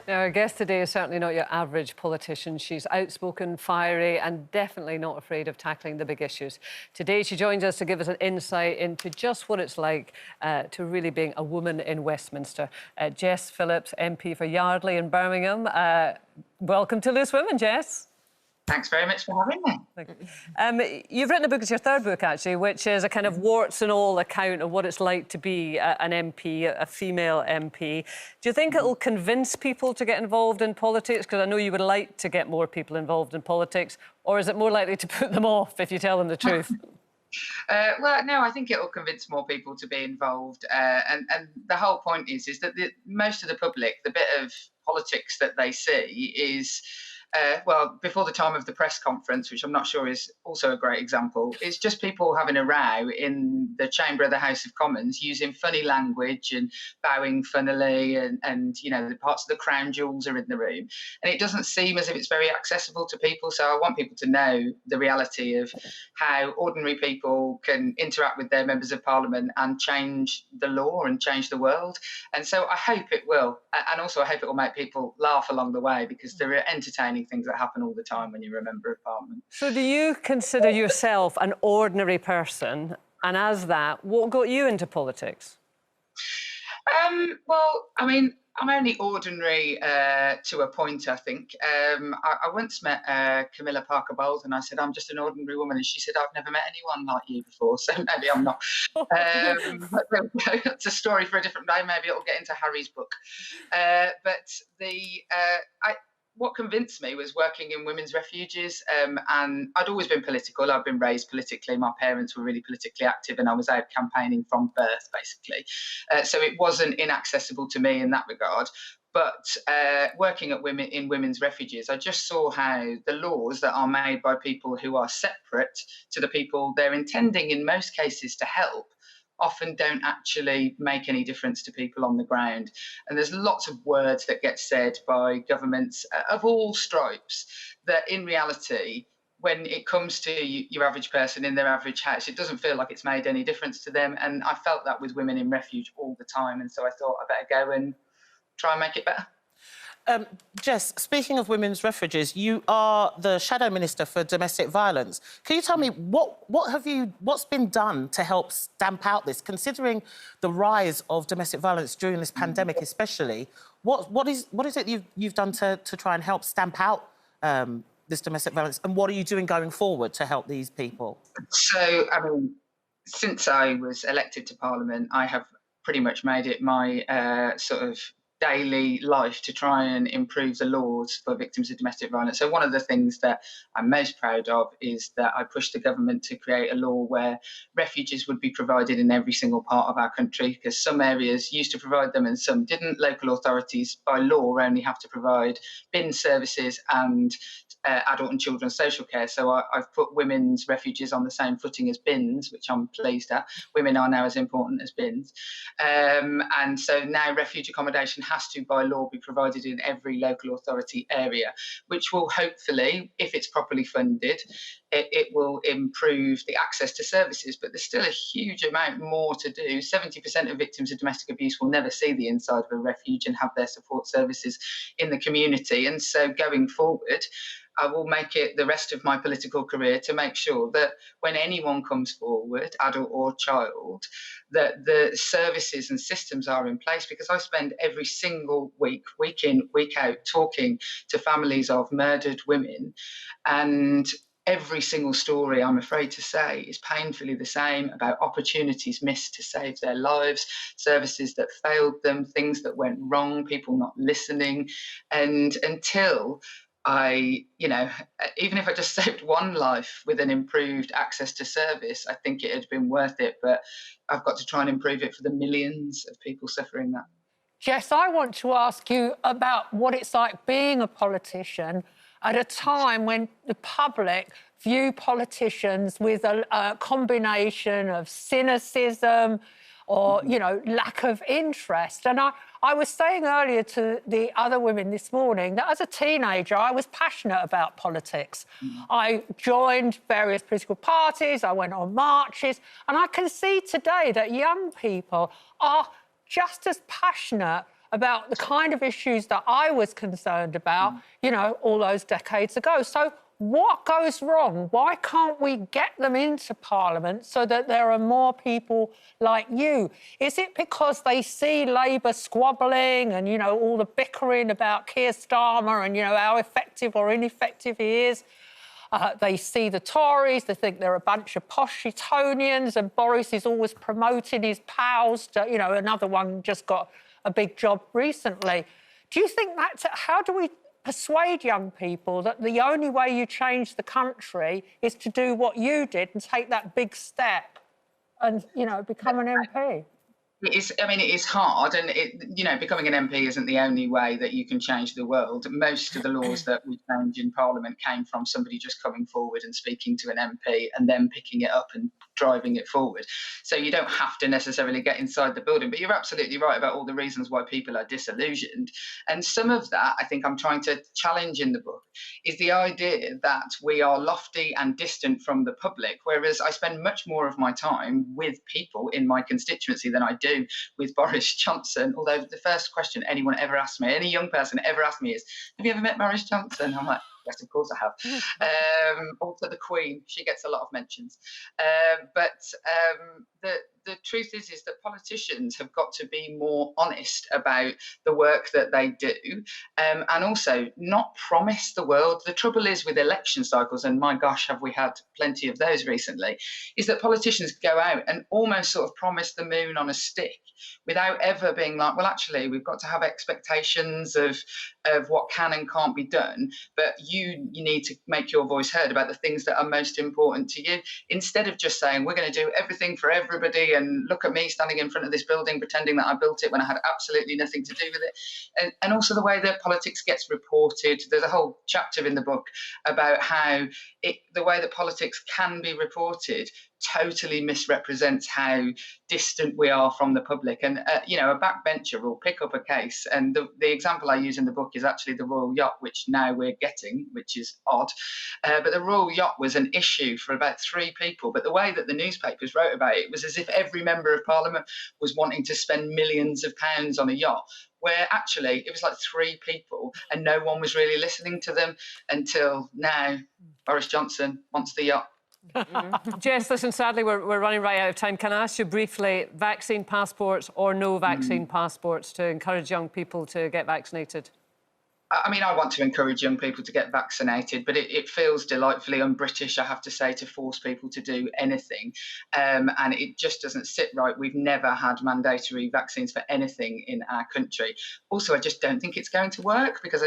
Now, our guest today is certainly not your average politician. She's outspoken, fiery and definitely not afraid of tackling the big issues. Today, she joins us to give us an insight into just what it's like to really being a woman in Westminster. Jess Phillips, MP for Yardley in Birmingham. Welcome to Loose Women, Jess. Thanks very much for having me. You've written a book, it's your third book actually, which is a kind of warts and all account of what it's like to be an MP, a female MP. Do you think it'll convince people to get involved in politics? Because I know you would like to get more people involved in politics. Or is it more likely to put them off if you tell them the truth? Well, no, I think it will convince more people to be involved. And the whole point is that most of the public, the bit of politics that they see is... well, before the time of the press conference, which I'm not sure is also a great example, it's just people having a row in the chamber of the House of Commons using funny language and bowing funnily and you know, the parts of the crown jewels are in the room. And it doesn't seem as if it's very accessible to people. So I want people to know the reality of how ordinary people can interact with their members of parliament and change the law and change the world. And so I hope it will. And also I hope it will make people laugh along the way, because there are entertaining things that happen all the time when you're a member of parliament. So do you consider yourself an ordinary person? And as that, what got you into politics? Well, I mean, I'm only ordinary to a point, I think. I once met Camilla Parker Bowles and I said, I'm just an ordinary woman. And she said, I've never met anyone like you before, so maybe I'm not. But that's a story for a different day. Maybe it'll get into Harry's book. What convinced me was working in women's refuges, and I'd always been political. I'd been raised politically. My parents were really politically active and I was out campaigning from birth, basically. So it wasn't inaccessible to me in that regard. But working in women's refuges, I just saw how the laws that are made by people who are separate to the people they're intending in most cases to help often don't actually make any difference to people on the ground. And there's lots of words that get said by governments of all stripes that in reality, when it comes to your average person in their average house, it doesn't feel like it's made any difference to them. And I felt that with women in refuge all the time. And so I thought I better go and try and make it better. Jess, speaking of women's refuges, you are the Shadow Minister for Domestic Violence. Can you tell me what's been done to help stamp out this, considering the rise of domestic violence during this pandemic, especially? What is it you've done to try and help stamp out this domestic violence, and what are you doing going forward to help these people? So, I mean, since I was elected to Parliament, I have pretty much made it my sort of daily life to try and improve the laws for victims of domestic violence. So one of the things that I'm most proud of is that I pushed the government to create a law where refuges would be provided in every single part of our country, because some areas used to provide them and some didn't. Local authorities by law only have to provide bin services and adult and children's social care. So I've put women's refuges on the same footing as bins, which I'm pleased at. Women are now as important as bins. And so now refuge accommodation has to, by law, be provided in every local authority area, which will hopefully, if it's properly funded, it will improve the access to services. But there's still a huge amount more to do. 70% of victims of domestic abuse will never see the inside of a refuge and have their support services in the community. And so going forward, I will make it the rest of my political career to make sure that when anyone comes forward, adult or child, that the services and systems are in place, because I spend every single week in, week out, talking to families of murdered women, and every single story, I'm afraid to say, is painfully the same about opportunities missed to save their lives, services that failed them, things that went wrong, people not listening. And until even if I just saved one life with an improved access to service, I think it had been worth it. But I've got to try and improve it for the millions of people suffering that. Jess, I want to ask you about what it's like being a politician at a time when the public view politicians with a combination of cynicism or, you know, lack of interest. And I was saying earlier to the other women this morning that as a teenager, I was passionate about politics. I joined various political parties, I went on marches, and I can see today that young people are just as passionate about the kind of issues that I was concerned about, you know, all those decades ago. So what goes wrong? Why can't we get them into Parliament so that there are more people like you? Is it because they see Labour squabbling and, you know, all the bickering about Keir Starmer and, you know, how effective or ineffective he is? They see the Tories, they think they're a bunch of posh Etonians, and Boris is always promoting his pals to, you know, another one just got a big job recently. Do you think that's... How do we persuade young people that the only way you change the country is to do what you did and take that big step and, you know, become an MP? It is, I mean, it is hard, and you know, becoming an MP isn't the only way that you can change the world. Most of the laws that we change in Parliament came from somebody just coming forward and speaking to an MP and then picking it up and driving it forward. So you don't have to necessarily get inside the building, but you're absolutely right about all the reasons why people are disillusioned. And some of that, I think I'm trying to challenge in the book, is the idea that we are lofty and distant from the public, whereas I spend much more of my time with people in my constituency than I do with Boris Johnson. Although the first question anyone ever asked me, any young person ever asked me is, have you ever met Boris Johnson? I'm like, yes, of course I have. Also the Queen, she gets a lot of mentions. But the truth is that politicians have got to be more honest about the work that they do, and also not promise the world. The trouble is with election cycles, and my gosh, have we had plenty of those recently, is that politicians go out and almost sort of promise the moon on a stick without ever being like, well, actually, we've got to have expectations of what can and can't be done, but you need to make your voice heard about the things that are most important to you, instead of just saying, we're going to do everything for everybody, and look at me standing in front of this building pretending that I built it when I had absolutely nothing to do with it. And also the way that politics gets reported. There's a whole chapter in the book about how the way that politics can be reported totally misrepresents how distant we are from the public. And you know, a backbencher will pick up a case, and the example I use in the book is actually the Royal Yacht, which now we're getting, which is odd, but the Royal Yacht was an issue for about 3 people, but the way that the newspapers wrote about it was as if every member of Parliament was wanting to spend millions of pounds on a yacht, where actually it was like 3 people and no one was really listening to them until now Boris Johnson wants the yacht. Jess, listen, sadly, we're running right out of time. Can I ask you briefly, vaccine passports or no vaccine passports to encourage young people to get vaccinated? I mean, I want to encourage young people to get vaccinated, but it feels delightfully un-British, I have to say, to force people to do anything. And it just doesn't sit right. We've never had mandatory vaccines for anything in our country. Also, I just don't think it's going to work, because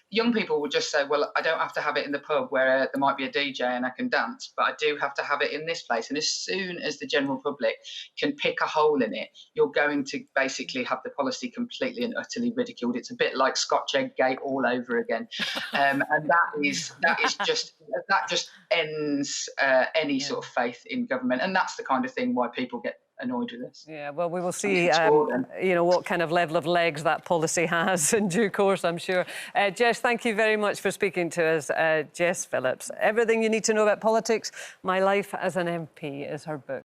young people will just say, well, I don't have to have it in the pub where there might be a DJ and I can dance, but I do have to have it in this place. And as soon as the general public can pick a hole in it, you're going to basically have the policy completely and utterly ridiculed. It's a bit like Scotch Egg Gate all over again. And that just ends any sort of faith in government. And that's the kind of thing why people get annoyed with this. Yeah, well, we will see, you know, what kind of level of legs that policy has in due course, I'm sure. Jess, thank you very much for speaking to us. Jess Phillips. Everything you need to know about politics, My Life as an MP is her book.